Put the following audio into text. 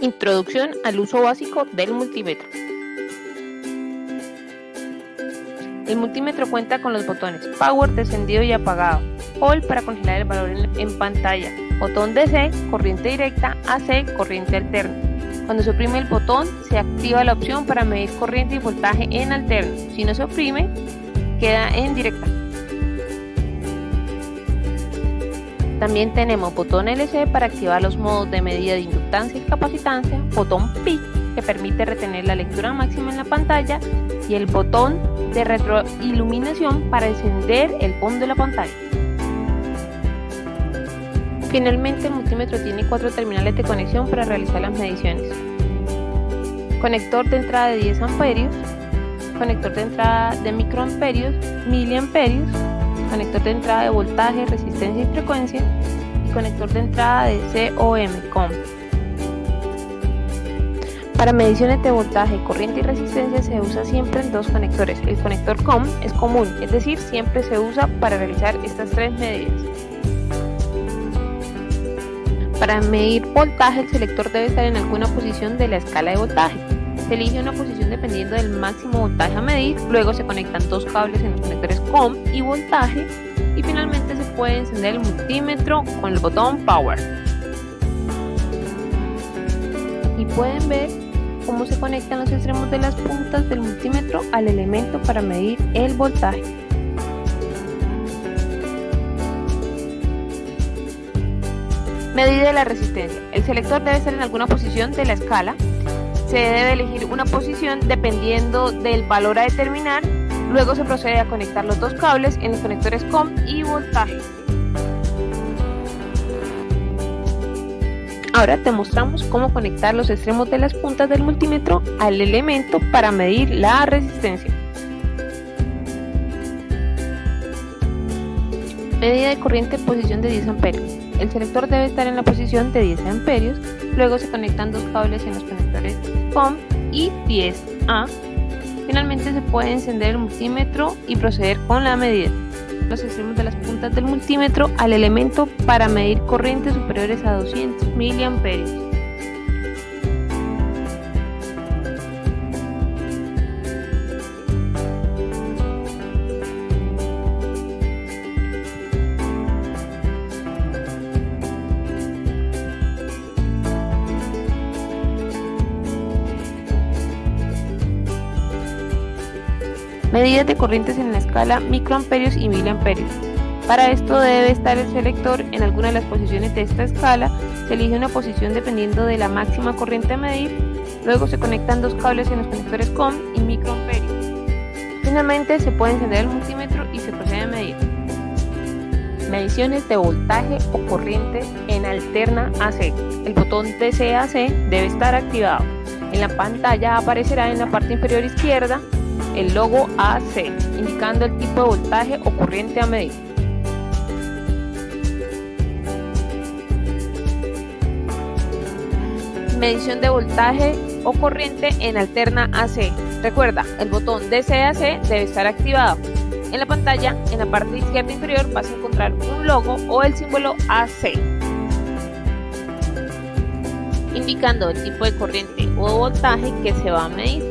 Introducción al uso básico del multímetro. El multímetro cuenta con los botones Power de encendido y apagado, Hold para congelar el valor en pantalla, botón DC, corriente directa, AC, corriente alterna. Cuando se oprime el botón, se activa la opción para medir corriente y voltaje en alterno. Si no se oprime, queda en directa. También tenemos botón LC para activar los modos de medida de inductancia y capacitancia, botón PIC que permite retener la lectura máxima en la pantalla y el botón de retroiluminación para encender el fondo de la pantalla. Finalmente, el multímetro tiene 4 terminales de conexión para realizar las mediciones. Conector de entrada de 10 amperios, conector de entrada de microamperios, miliamperios, conector de entrada de voltaje, resistencia y frecuencia y conector de entrada de COM. Para mediciones de voltaje, corriente y resistencia se usa siempre en 2 conectores. El conector COM es común, es decir, siempre se usa para realizar estas 3 medidas. Para medir voltaje, el selector debe estar en alguna posición de la escala de voltaje. Se elige una posición dependiendo del máximo voltaje a medir, luego se conectan 2 cables en los conectores COM y voltaje y finalmente se puede encender el multímetro con el botón Power. Y pueden ver cómo se conectan los extremos de las puntas del multímetro al elemento para medir el voltaje. Medida de la resistencia. El selector debe estar en alguna posición de la escala. Se debe elegir una posición dependiendo del valor a determinar. Luego se procede a conectar los 2 cables en los conectores COM y voltaje. Ahora te mostramos cómo conectar los extremos de las puntas del multímetro al elemento para medir la resistencia. Medida de corriente en posición de 10 amperios. El selector debe estar en la posición de 10 amperios, luego se conectan 2 cables en los conectores COM y 10A. Finalmente se puede encender el multímetro y proceder con la medida. Los extremos de las puntas del multímetro al elemento para medir corrientes superiores a 200 miliamperios. Medidas de corrientes en la escala microamperios y miliamperios. Para esto debe estar el selector en alguna de las posiciones de esta escala. Se elige una posición dependiendo de la máxima corriente a medir. Luego se conectan 2 cables en los conectores COM y microamperios. Finalmente se puede encender el multímetro y se procede a medir. Mediciones de voltaje o corriente en alterna AC. El botón DC-AC debe estar activado. En la pantalla aparecerá en la parte inferior izquierda el logo AC, indicando el tipo de voltaje o corriente a medir. Medición de voltaje o corriente en alterna AC. Recuerda, el botón DC-AC debe estar activado. En la pantalla, en la parte izquierda inferior, vas a encontrar un logo o el símbolo AC, indicando el tipo de corriente o voltaje que se va a medir.